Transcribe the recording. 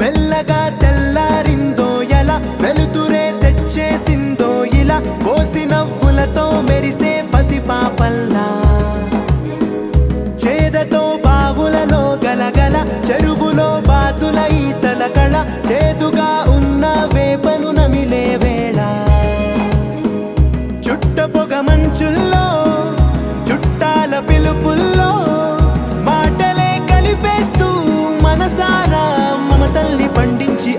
మెల్లగా తెల్లారిందో ఎలా వెలుతురే తెచ్చేసిందో ఇలా పోసి నవ్వులతో మెరిసే పసిపాపల్లా చేదతో బావులలో గలగల చెరువులో బాతుల ఈతల కళ చేదుగా ఉన్న వేపను నమిలే వేళ చుట్ట పొగ మంచుల్లో చుట్టాల పిలుపుల్లో మాటలే కలిపేస్తూ మనసారా మమతల్ని పండించి